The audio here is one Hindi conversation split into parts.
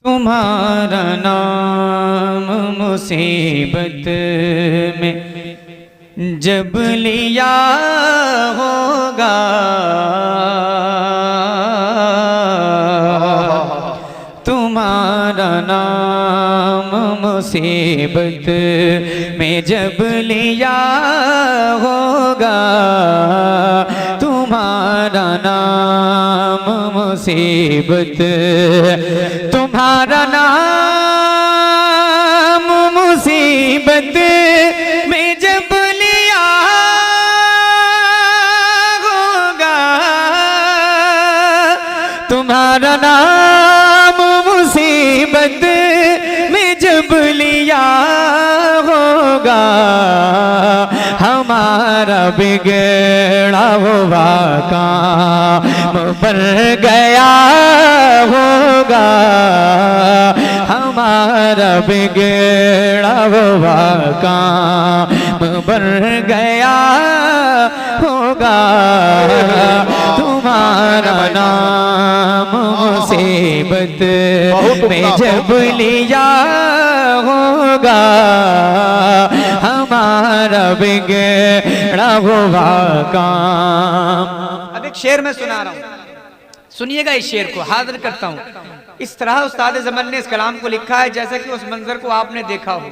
तुम्हारा नाम मुसीबत में जब लिया होगा, तुम्हारा नाम मुसीबत में जब लिया होगा, तुम्हारा नाम मुसीबत, तुम्हारा नाम मुसीबत में जब लिया होगा, तुम्हारा नाम मुसीबत में जब लिया होगा, हमारा बिगड़ा हुआ काम बन गया होगा, हमारा बिगड़ा हुआ काम बन गया होगा, तुम्हारा नाम मुसीबत में जब लिया होगा, हमारा बिगड़ा हुआ काम। अब एक शेर मैं सुना रहा हूँ, सुनिएगा इस शेर को, हाजिर करता हूँ। इस तरह उस्ताद ज़मान ने इस कलाम को लिखा है जैसा कि उस मंजर को आपने देखा हो।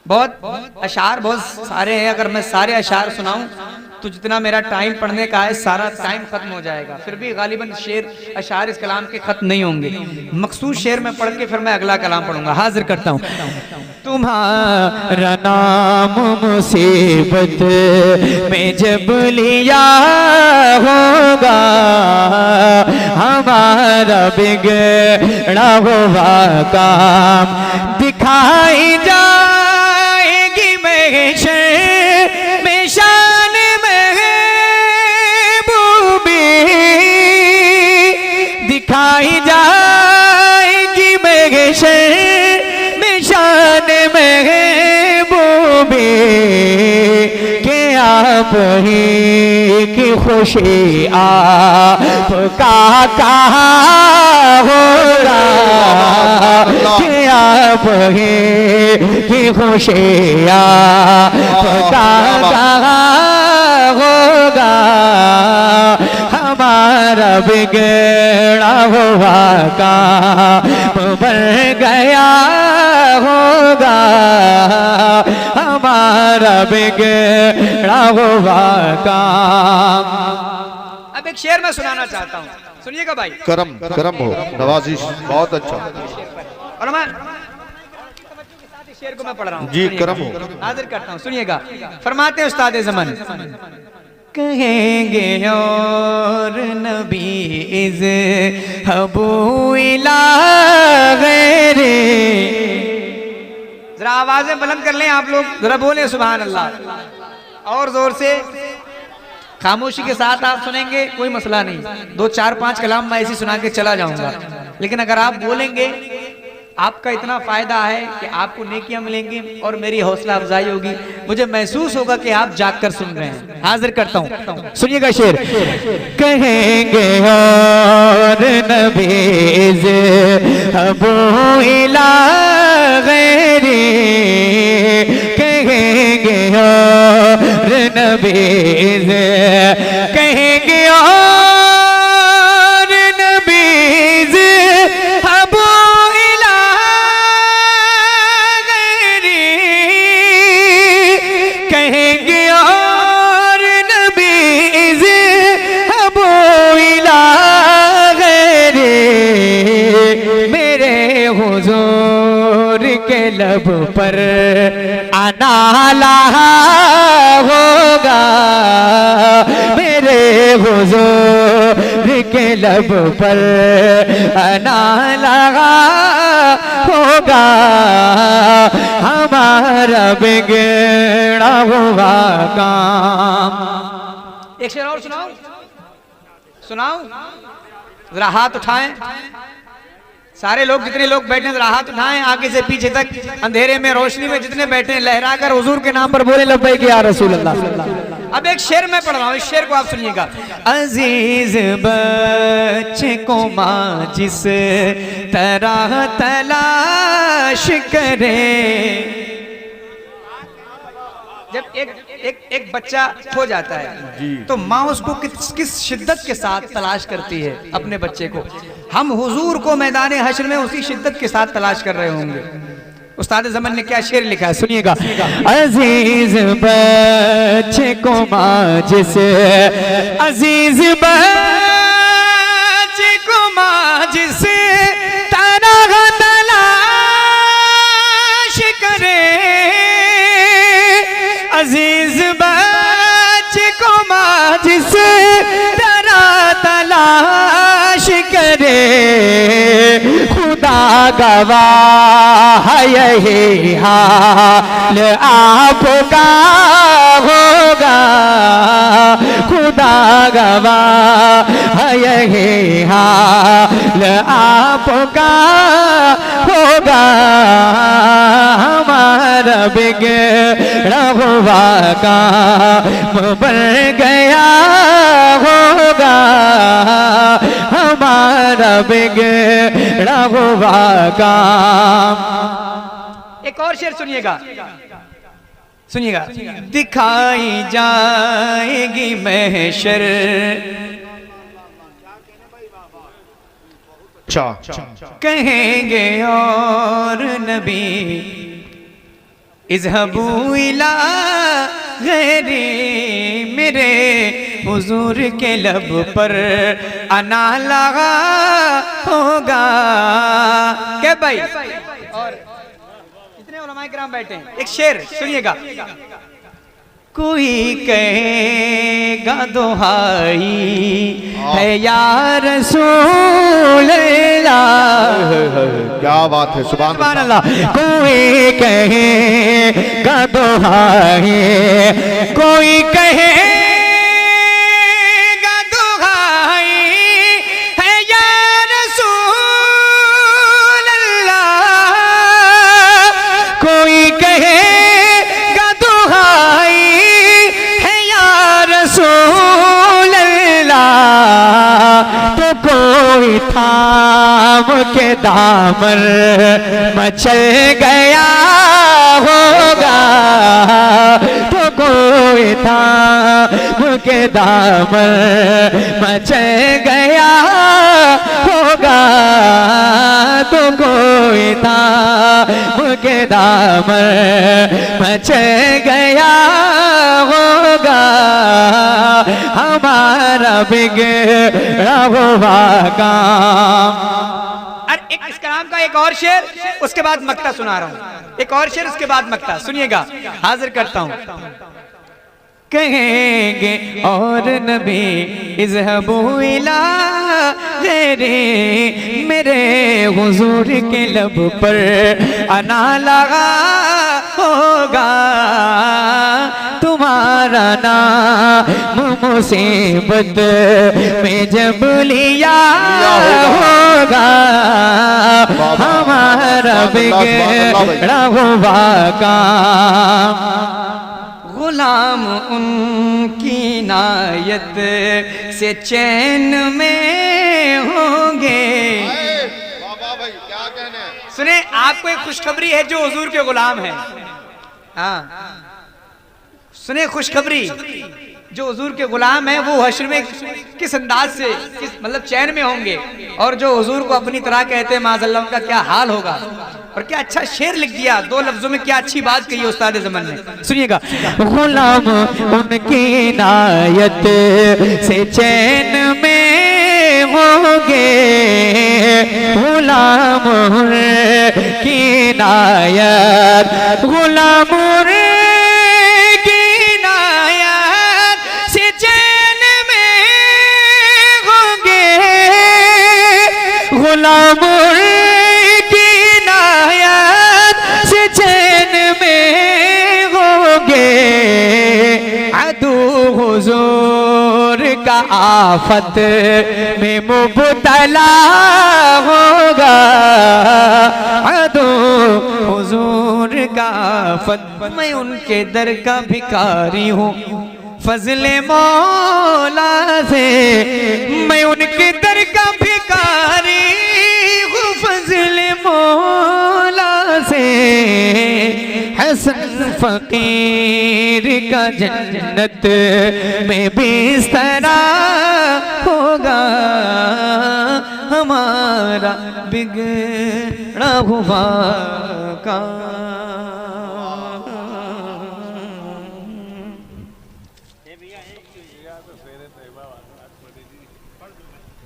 बहुत अशार बहुत सारे हैं, अगर मैं सारे अशार सुनाऊं तो जितना मेरा टाइम पढ़ने का है सारा टाइम खत्म हो जाएगा। फिर भी गालिबन शेर अशार इस कलाम के खत्म नहीं होंगे। मखसूस शेर में पढ़ के फिर मैं अगला कलाम पढ़ूंगा। हाजिर करता हूँ। तुम्हारा नाम मुसीबत में जब लिया होगा, हमारा बिगड़ा हुआ काम दिखाई जाएगी महशर में शान महबूबी, दिखाई जाएगी महशर में शान महबूबी, के आप ही की खुशी आपका कहाँ होगा, कि आप ही की खुशी आपका कहाँ होगा, हमारा बिगड़ा हुआ काम बन गया होगा, हमारा बिगड़ा हुआ काम। अब एक शेर मैं सुनाना चाहता हूँ, सुनिएगा भाई। करम करम हो, नवाजिश बहुत अच्छा। और मैं शेर को मैं पढ़ रहा हूँ जी, करम हो। हाजिर करता हूँ, सुनिएगा। फरमाते हैं उस्ताद ज़मान, कहेंगे और नबी इज़ हबू इला गैरे। जरा आवाजें बुलंद कर लें आप लोग, जरा बोले सुभान अल्लाह और जोर से। खामोशी के साथ आप सुनेंगे कोई मसला नहीं, 2 4 5 कलाम मैं ऐसे सुना के चला जाऊंगा, लेकिन अगर आप बोलेंगे आपका इतना फायदा है कि आपको नेकियां मिलेंगी और मेरी हौसला अफजाई होगी, मुझे महसूस होगा कि आप जागकर सुन रहे हैं। हाजिर करता हूँ, सुनिएगा शेर। कहेंगे और नबीज़ अबू इला गैरी, कहेंगे और नबीज़, कहेंगे और नबीज़ अबू के लब पर अनाला होगा, मेरे हुजूर के लब पर अनाला होगा, हमारा बिगड़ा हुआ काम। एक शेर और सुनाओ, सुनाओ जरा, हाथ उठाएं सारे लोग, जितने लोग बैठे हैं हाथ उठाएं, आगे से पीछे तक, अंधेरे में रोशनी में जितने बैठे हैं, लहरा कर हुजूर के नाम पर बोले लब्बैक या रसूल अल्लाह। अब एक शेर मैं पढ़ रहा हूँ, इस शेर को आप सुनिएगा। अजीज बच्चे को माँ जिस तरह तलाश करे। जब एक बच्चा हो जाता है तो माँ उसको किस शिद्दत के साथ तलाश करती है अपने बच्चे को। हम हुजूर को मैदान हश्र में उसी शिद्दत के साथ तलाश कर रहे होंगे। उस्ताद ज़मन ने क्या शेर लिखा है, सुनिएगा। अजीज बच्चे को माँ जिस, अजीज बच्चे को माँ जिस तरह तलाश करे। अजीज बच्चे को माँ जिस तरह तलाश करे। खुदा गवाह यही हाल आपका होगा। खुदा गवाह यही हाल आपका होगा। हमारा बिगड़ा हुआ काम बन गया होगा। हमारा बिगड़ा हुआ काम। एक और शेर सुनिएगा, सुनिएगा। दिखाई जाएगी महशर, कहेंगे और नबी इज़हबू इला गैरी। मेरे हुजूर के लब पर अना लगा होगा। क्या भाई? और इतने उलमाए किराम बैठे हैं, एक शेर सुनिएगा। कोई कहेगा दुहाई है या रसूल अल्लाह। क्या बात है, सुभान अल्लाह। कोई कहेगा दुहाई, कोई कहेगा दुहाई है या रसूल अल्लाह। कोई कहेगा दुहाई रसूल अल्लाह। तो कोई थाम के दामन मचल गया होगा। तो कोई थाम के दामन मचल गया होगा। तो कोई थाम के दामन मचल गया होगा। हमारा बिगड़ा हुआ काम। और एक इस कलाम का एक और शेर, उसके बाद मक्ता सुना रहा हूं। एक और शेर उसके बाद मक्ता, सुनिएगा, हाजिर करता हूं। कहेंगे और नबी इज़हबू इला गैरी। मेरे हुजूर के लब पर अना लगा होगा। तुम्हारा नाम मुसीबत में जब लिया होगा। हमारा बिगड़ा हुआ काम। गुलाम उनकी नायत से चैन में होंगे। सुने, आपको एक खुशखबरी है जो हुजूर के गुलाम है। हाँ सुने, खुशखबरी, जो हुजूर के गुलाम है वो हश्र में किस अंदाज से, किस मतलब चैन में होंगे। और जो हुजूर को अपनी तरह कहते हैं माज़अल्लाह, उनका क्या हाल होगा। और क्या अच्छा शेर लिख दिया, दो लफ्जों में क्या अच्छी बात कही उस्ताद ज़मन ने, सुनिएगा। गुलाम उनकी नायत से चैन में होंगे। गुलाम उनकी नायत, गुलाम गुलाम की नायत से चैन में होंगे। अदू हुजूर का आफत में मुब्तला होगा। अदू हुजूर का आफत, मैं उनके दर का भिखारी हूँ। फजले मौला से मैं उनके दर का भिखारी हूँ, फजले मौला से हसन फकीर का जन्नत में बिस्तरा होगा, हमारा बिगड़ा हुआ काम।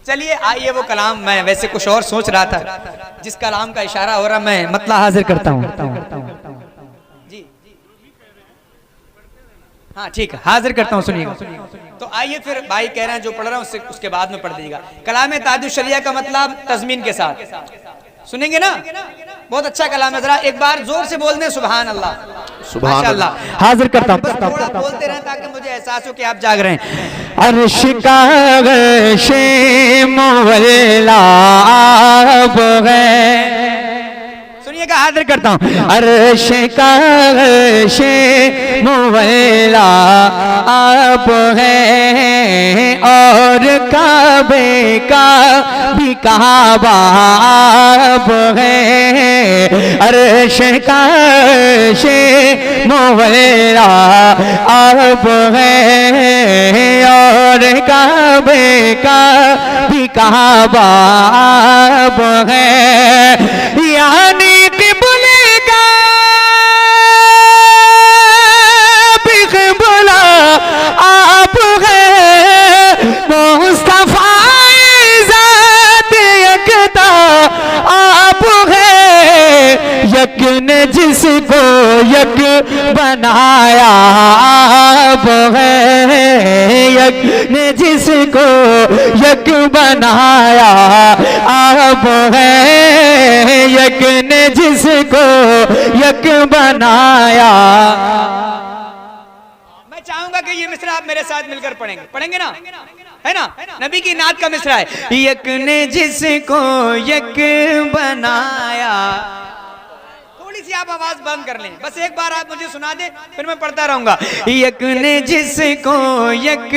चलिए आइए वो कलाम, मैं वैसे कुछ और सोच रहा था, जिस कलाम का इशारा हो रहा मैं मतलब हाजिर करता हूँ जी। हाँ ठीक है, हाजिर करता हूँ, सुनिएगा। तो आइए फिर भाई कह रहे हैं जो पढ़ रहा हूँ उसके बाद में पढ़ दीजिएगा। कलाम ताजुश शरिया का मतलब तज़मीन के साथ सुनेंगे ना, बहुत अच्छा कलाम है। जरा एक बार जोर से बोल दें सुभान अल्लाह, सुभान अल्लाह। हाजिर करता हूँ, थोड़ा बोलते रहें ताकि मुझे एहसास हो कि आप जाग रहे हैं। अर्श का अर्शे मुअल्ला है, सुनिएगा, हाजिर करता हूँ। अर्श का अर्शे मुअल्ला आप है, और काबे का भी काबा आप है। अर्श का अर्शे मुअल्ला आप है, और काबे का भी काबा आप है। यानी आप है मुस्तफा ज़ात यकता, आप है यक ने जिसको यक बनाया, आप है यक ने जिसको यक बनाया, आप है यक ने जिसको यक बनाया। चाहूंगा कि ये मिसरा आप मेरे साथ मिलकर पढ़ेंगे, पढ़ेंगे ना, है ना? नबी की नात का मिसरा है, यक ने जिसको यक बनाया। थोड़ी सी आप आवाज बंद कर लें, बस एक बार आप मुझे सुना दें, फिर मैं पढ़ता रहूंगा। यक ने जिसको यक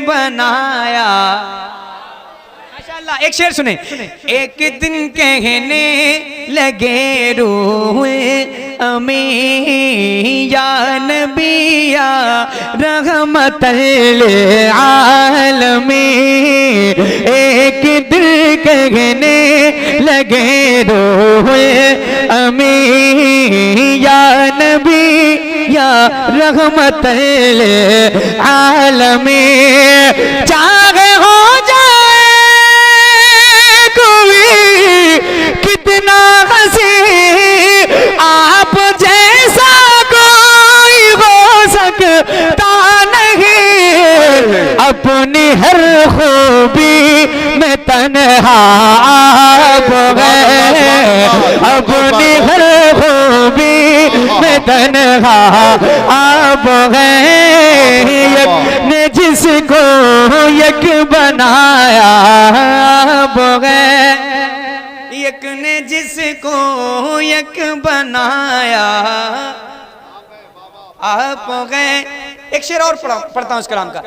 बनाया। माशाअल्लाह, एक शेर सुने। एक दिन कहने लगे रूह अमी या नबी या रहमतल आलमीन, एक दिल कहने लगे रूह अमी या नबी या रहमतल आलमीन। चाहे हो कितना हसी आप जैसा कोई हो सकता नहीं, अपनी हर खूबी में तन्हा आप है, अपनी हर खूबी में तन्हा आप है। यक ने जिसको यक बनाया, आप है यक ने जिसको यक बनाया, आप गए। एक शेर और पढ़ता हूँ इस कलाम का।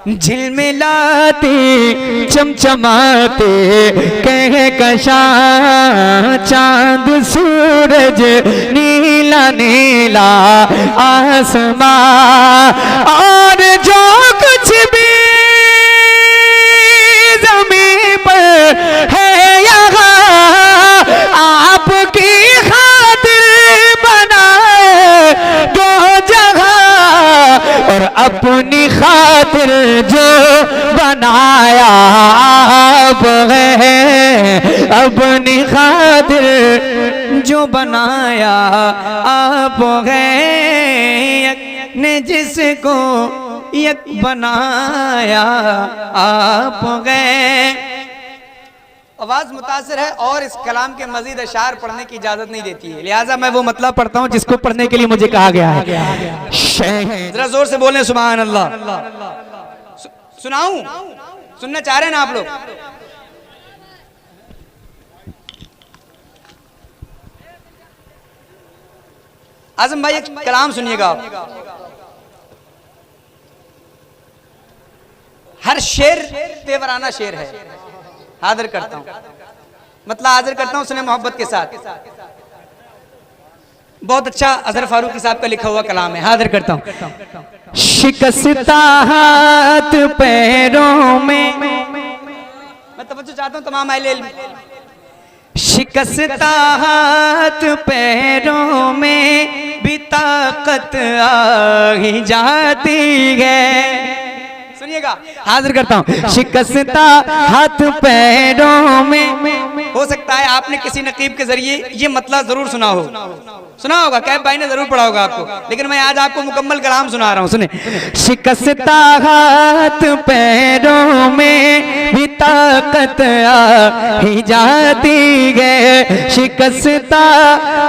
झिलमिलाते चमचमाते कहकशां चांद सूरज नीला नीला आसमां, और जो कुछ भी ज़मीन पर है यहाँ आपकी खातिर बनाए दो जगह, और अपनी खातिर जो बनाया आप है, अपनी खातिर जो बनाया आप है। यक ने जिसको यक बनाया आप गए। आवाज मुतासिर है और इस कलाम के मजीद अशार पढ़ने की इजाजत नहीं देती है, लिहाजा मैं वो मतलब पढ़ता हूँ जिसको पढ़ने के लिए मुझे कहा गया है। जरा जोर से बोलें सुभान अल्लाह। सुनाऊं? सुनना चाह रहे हैं ना आप लोग? आजम भाई एक कलाम सुनिएगा आप। हर शेर तेवराना शेर है। हाजिर करता हूं, मतलब हाजिर करता हूं सुने मोहब्बत के साथ। बहुत अच्छा अजहर फारूकी साहब का लिखा हुआ कलाम है। हाजिर करता हूं। शिकस्ता हाथ पैरों में, मैं तवज्जो चाहता हूं तमाम अहले इल्म। शिकस्ता हाथ पैरों में भी ताकत आ ही जाती है। सुनिएगा, हाजिर करता हूं। शिकस्ता हाथ पैरों में, हो सकता है आपने किसी नकीब के जरिए ये मतलब जरूर सुना होगा, कैब भाई ने जरूर पढ़ा होगा आपको, लेकिन मैं आज आपको मुकम्मल कलाम सुना रहा हूं। सुने, शिकस्ता हाथ पैरों में भी ताकत आ ही जाती है। शिकस्ता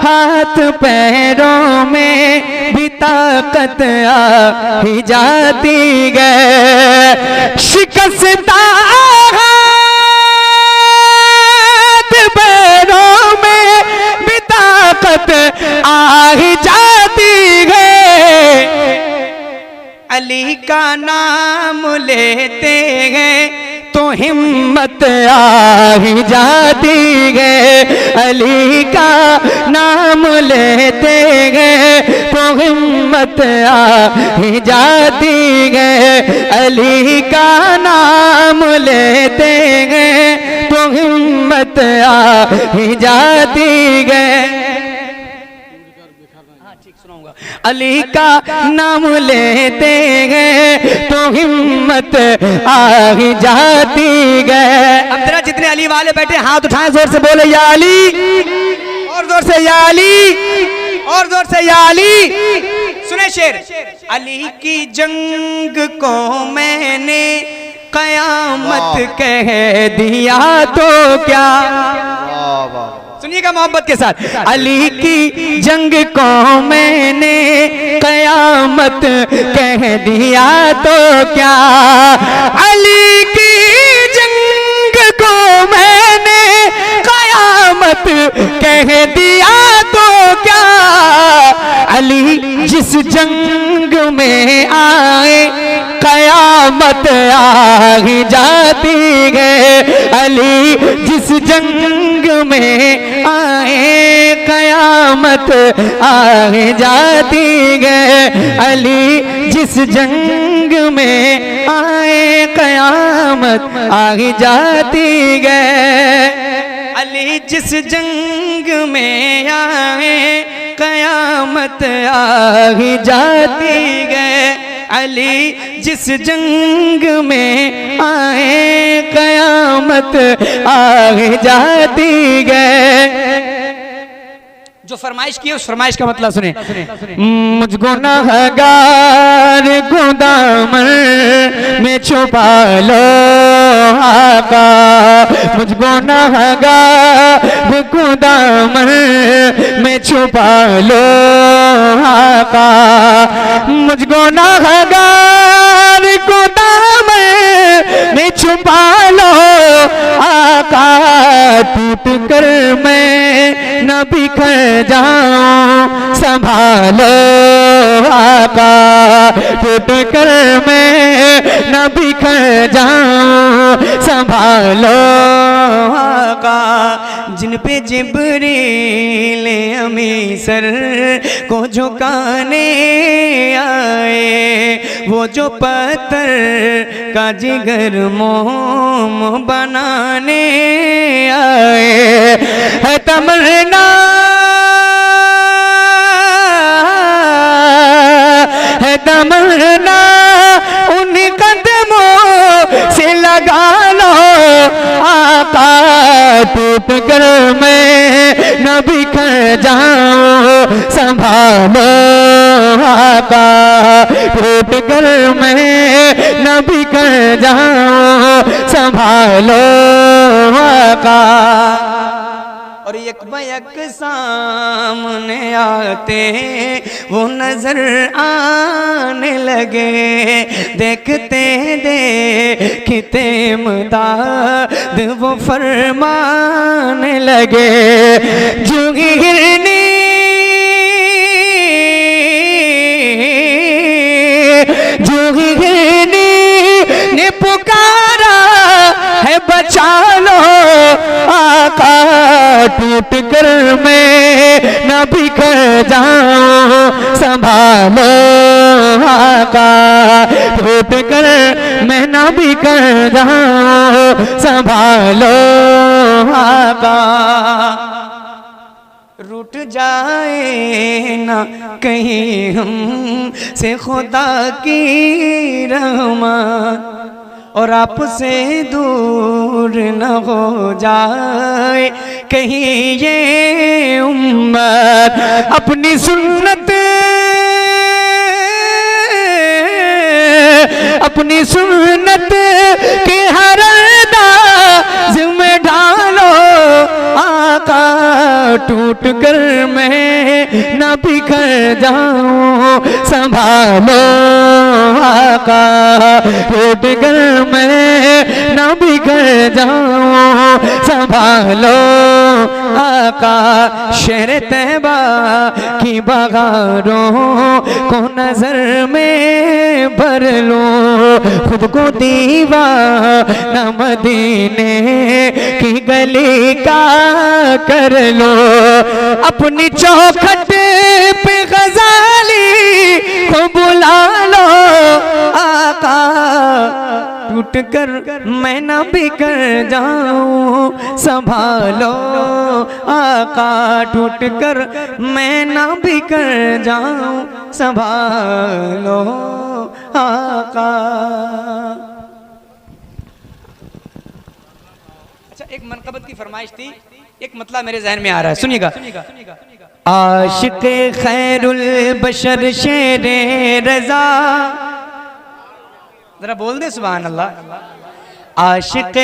हाथ पैरों में भी ताकत आ ही जाती है। शिकस्ता हाथ पैरों में भी ताकत आ ही जाती है। अली का नाम लेते हैं तो हिम्मत आ ही जाती है। अली का नाम लेते हैं तो हिम्मत आ ही जाती है। अली का नाम लेते हैं तो हिम्मत आ ही जाती है। अली का नाम लेते हैं तो हिम्मत आ ही जाती है। अब जरा जितने अली वाले बैठे हाथ उठाएं, जोर से बोले या अली, और जोर से या अली, और जोर से या अली। सुने शेर, अली की जंग को मैंने कयामत कह दिया तो क्या। सुनिएगा मोहब्बत के साथ। अली की जंग को मैंने कयामत कह दिया तो क्या। अली की जंग को मैंने कयामत कह दिया तो क्या। अली जिस जंग में आए कयामत आ ही जाती है। अली जिस जंग में आए कयामत आ ही जाती है। अली जिस जंग में आए कयामत आ ही जाती है। अली जिस जंग में आए कयामत आ ही जाती है। अली जिस जंग में आए कयामत आ ही जाती है। जो फरमाइश की है उस फरमाइश का मतलब सुने। मुझको गुनहगार दामन में छुपा लो आका। मुझको गुनहगार दामन में छुपा लो आका। मुझको गुनहगार दामन में छुपा लो आका। टूट कर मैं न बिखर जाऊं संभालो आका। टूट कर मैं न बिखर जाऊं संभालो आका। जिन पे जिब्रील अमी सर को झुकाने आए, वो जो पत्थर का जिगर मोम बनाने आए। है तमन्ना, है तमन्ना उन कदमों से लगा लो आका। टूट कर मैं न बिखर जाऊं संभालो आका। टूट कर मैं न बिखर जाऊं संभालो आका। और एक बयक सामने आते वो नजर आने लगे। देखते देखते मुदाद वो फरमाने लगे। जूही हिरनी जूही हिरनी ने पुकार टूट कर मैं न बिखर जाऊं संभालो आका, टूट कर मैं न बिखर जाऊं संभालो आका, रूठ जाए ना कहीं हम से खुदा की रहमत, और आपसे दूर न हो जाए कहीं ये उम्मत, अपनी सुन्नत के हर अंदाज़ में डालो आका, टूट कर मैं न बिखर जाऊं संभालो आका, टूट कर मैं न बिखर जाऊं संभालो आका, शहर तैबा की बहारों को नजर में भर लो, खुद को दीवाना मदीने की गली का कर लो, अपनी चौखट पे गजाली को बुला लो आका, टूट कर मैं न बिखर जाऊं संभालो आका, टूट कर मैं न बिखर जाऊं संभालो आका। अच्छा, एक मनकबत की फरमाइश थी, एक मतलब मेरे जहन में आ रहा है, सुनिएगा। आशिक खैरुल बशर शेरे रजा, जरा बोल दे सुभान अल्लाह। आशिक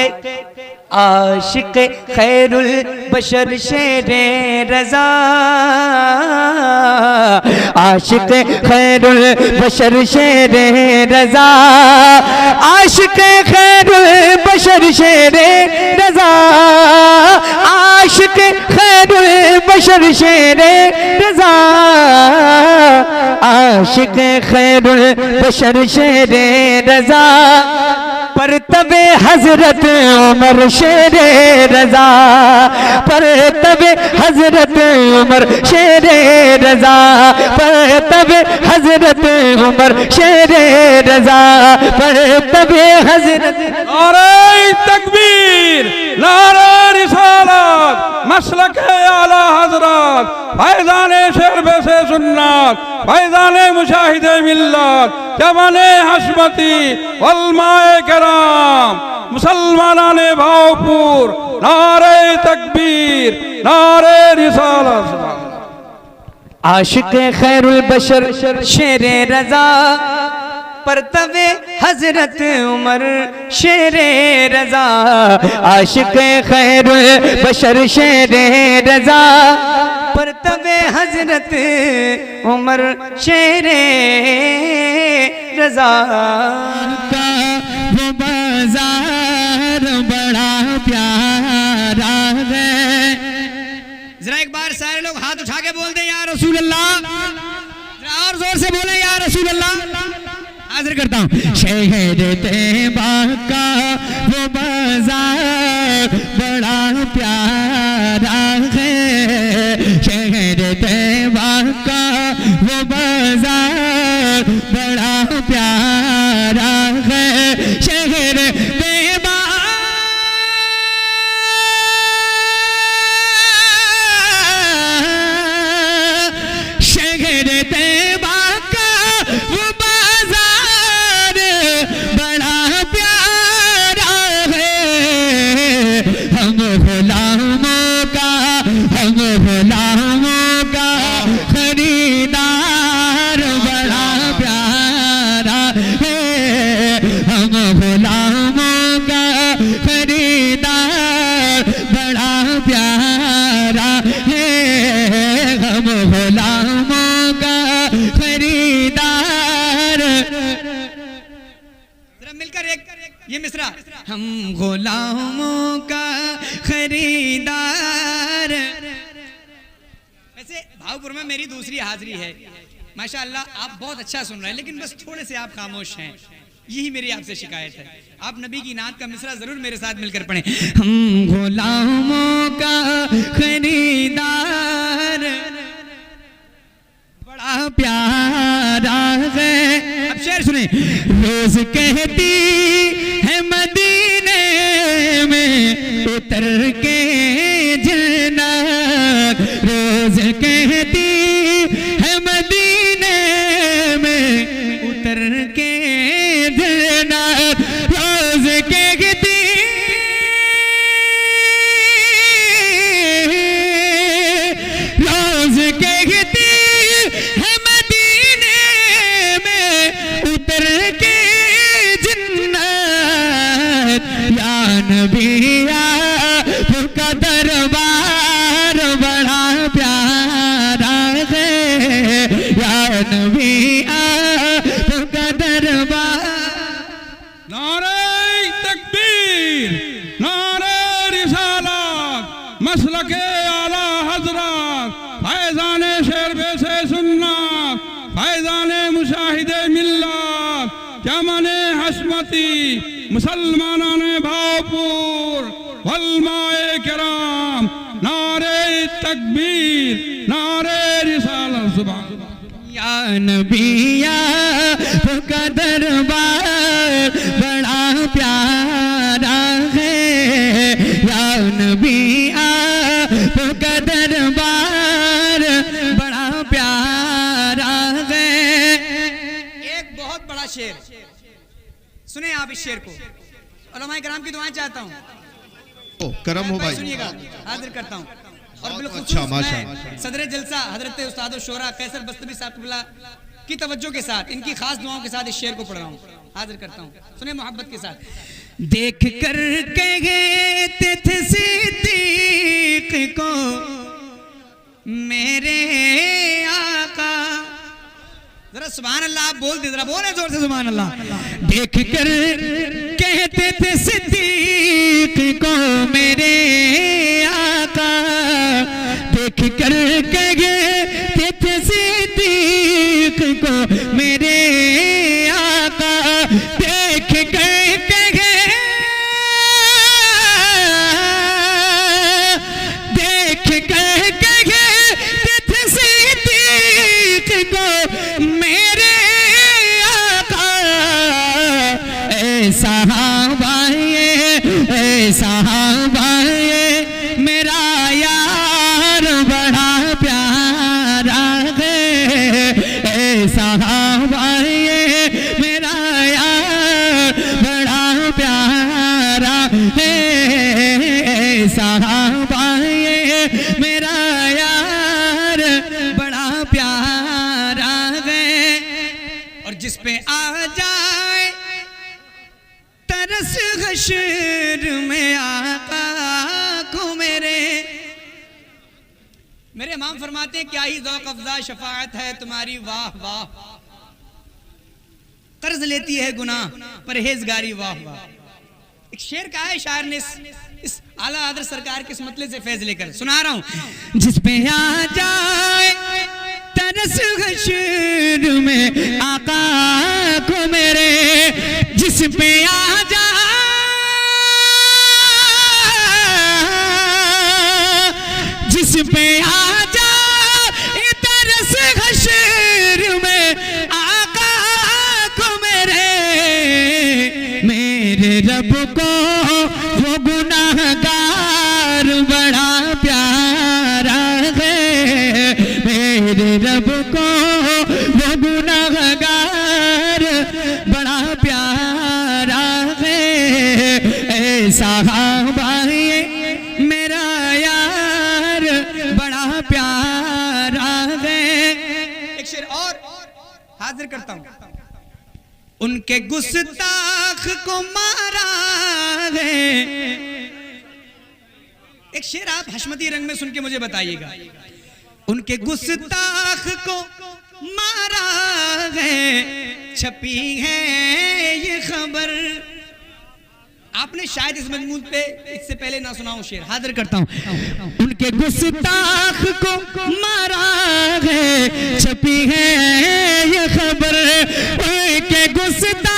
खैरुल बशर शेरे रजा, आशिक खैरुल बशर शेरे रजा, आशिक खैरुल बशर शेरे रजा, आशिक खैरुल बशर शेरे रजा, आशिक खैरुल बशर शेरे रजा, पर तबे हजरत उमर शेरे रजा, पर तबे हजरत उमर शेरे रजा, पर तबे हजरत उमर शेरे रजा, पर तबे हजरत। नारे तकबीर, नारे रिसालत, मसलक है आला हजरत, फैज़ाने शेर से सुन्नत, फैज़ाने मुशाहिदे मिल्लत, जवाने हशमती वल्माए कराम, मुसलमानाने भावपुर, नारे तकबीर, नारे रिसालत। आशिक खैरुल बशर शेरे रजा, पर तबे हजरत उमर शेरे रजा, आशिक खैरुल बशर शेरे रजा, पर तबे हजरत उमर शेरे रजा, का वो बाजार बड़ा प्यारा है। जरा एक बार सारे लोग हाथ उठा के बोल दें या रसूल अल्लाह, जरा और जोर से बोले या रसूल अल्लाह। हाजिर करता हूँ। शहर तैबा का वो बाजार बड़ा प्यारा है, शहर तैबा का वो बाजार बड़ा प्यारा है, शहर तैबा शहर तैबा का वो बाजार बड़ा प्यारा है, हम गुलामों का खरीदार बड़ा प्यारा है, हम गुलामों का खरीदार बड़ा प्यारा है, हम गुलामों का खरीदार। जरा मिलकर एक ये मिसरा, हम गुलामों का खरीदार। वैसे भावपुर में मेरी दूसरी हाजिरी है, माशाअल्लाह आप बहुत अच्छा सुन रहे हैं, लेकिन बस थोड़े से आप खामोश हैं, यही मेरी आपसे शिकायत है। आप नबी की नात का मिसरा जरूर मेरे साथ मिलकर पढ़ें। हम गुलामों का खरीदार बड़ा प्यारा है। अब शेर सुने। रोज कहती है मदीने में उतर के जन्नत, रोज कहती है मदीने में उतर के जन्नत, रोज कहती रोज कहती है मदीने में उतर के जन्नत, या नबी आपका दरबार बड़ा प्यारा है, या नबी आपका दरबार। नारे तकबीर, नारे रिसालत, मसलके आला हजरत, फैजाने शेर से सुन्नत, फैजाने मुशाहिदे मिल्लत, चमने हस्मती मुसलमानाने भावपुर वल्माए किराम, नारे तकबीर, नारे रिसालत। सुभान या नबी आपका दरबार बड़ा प्यारा है, या नबी आपका दरबार बड़ा प्यारा है। एक बहुत बड़ा शेर सुने आप इस शेर को, उलमाए किराम की दुआएं चाहता हूँ। करम हो भाई। सुनिएगा, हाजिर करता हूँ। और अच्छा, माशाअल्लाह। बिल्कुल सदर जलसा हजरत उस्ताद शोरा कैसर बस्तमी साहब की तवज्जो के साथ, इनकी खास दुआओं के साथ इस शेर को पढ़ रहा हूँ, हाजिर करता हूँ। सुने मोहब्बत के साथ। देख कर कहते थे सिद्दीक को मेरे आका, जरा सुभान अल्लाह आप बोल दे, जरा बोले जोर से सुभान अल्लाह। देख कर कहते थे सिद्दीक को मेरे आका, देख कर कहते थे सिद्दीक को मेरे आका, देख कर साहबाए मेरा यार बड़ा प्यारा है, साहबाए मेरा यार बड़ा प्यारा है, साहबाए मेरा यार बड़ा प्यारा है। और जिस पे आ जाए तरस हश्र में आका को मेरे इमाम फरमाते हैं क्या ही ज़ौक़ अफ़ज़ा शफ़ाअत है तुम्हारी, वाह वाह। कर्ज लेती है गुनाह परहेजगारी, वाह वाह। एक शेर का है शायर ने इस आला हज़रत सरकार के इस मतले से फैज़ लेकर सुना रहा हूं। जिस पे आ जाए तरस हश्र में आका को मेरे, जिस पे आ जाए जिस पे आ जाए तरस हश्र में आका को मेरे रब को वो गुनाहगार बड़ा प्यारा है, मेरे रब को वो गुनाहगार बड़ा प्यारा है, साहबाए मेरा यार बड़ा प्यारा है। एक शेर और हाजिर करता हूं। उनके गुस्ताख को मारा है, एक शेर आप हशमती रंग में सुन के मुझे बताइएगा। उनके गुस्ताख को मारा है, छपी है ये खबर। आपने शायद इस मजमून पे इससे पहले ना सुना हो शेर, हाजिर करता हूं। उनके गुस्ताख को मारा है, छपी है ये खबर। उनके गुस्ताख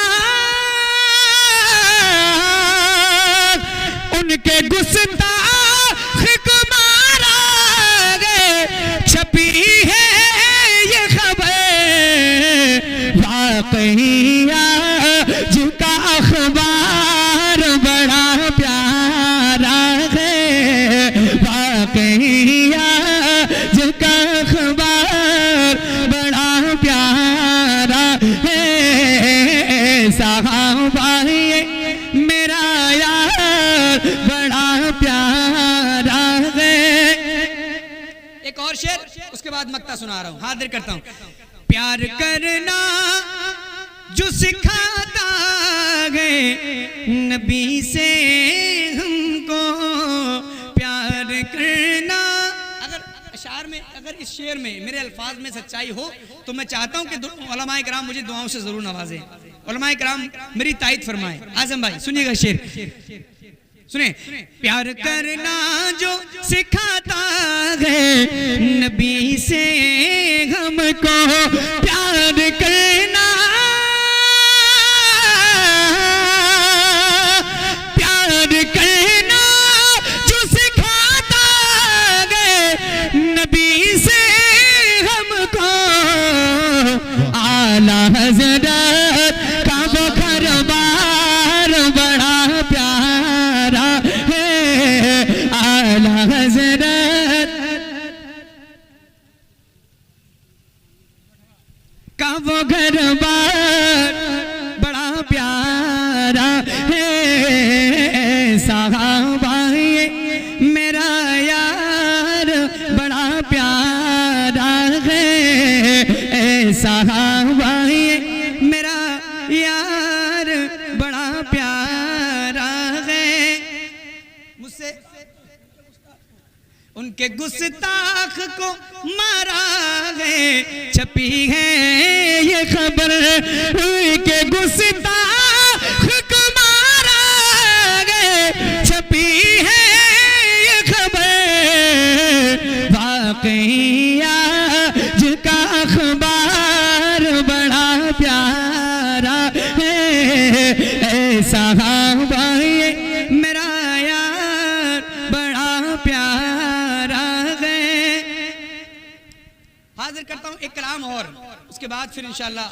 और शेर, उसके बाद मक्ता सुना रहा हूं, हाजिर करता हूं। प्यार करना जो सिखाता है नबी से हमको, प्यार करना। अगर अशार में, अगर इस शेर में मेरे अल्फाज में सच्चाई हो तो मैं चाहता हूं कि उलमाए किराम मुझे दुआओं से जरूर नवाजें, उलमाए किराम मेरी तायद फरमाएं। आजम भाई सुनिएगा शेर, सुने। प्यार करना जो सिखाता है नबी से हमको, प्यार करना, प्यार करना जो सिखाता है नबी से हमको, आला हज़रत का वो घरबार बड़ा प्यारा है, आला हज़रत का वो घरबार बड़ा प्यारा है, साहबा मेरा यार बड़ा प्यारा है, साहबा मेरा यार बड़ा प्यारा है। मुझसे उनके गुस्ताख को मारा है, छपी है ये खबर, उनके गुस्ताख को मारा है, छपी है ये खबर, वाकया जिनका अखबार बड़ा प्यारा है, ऐसा भाई मेरा यार बड़ा प्यारा है। हाजिर करता हूं एक कलाम और, उसके बाद फिर इंशाअल्लाह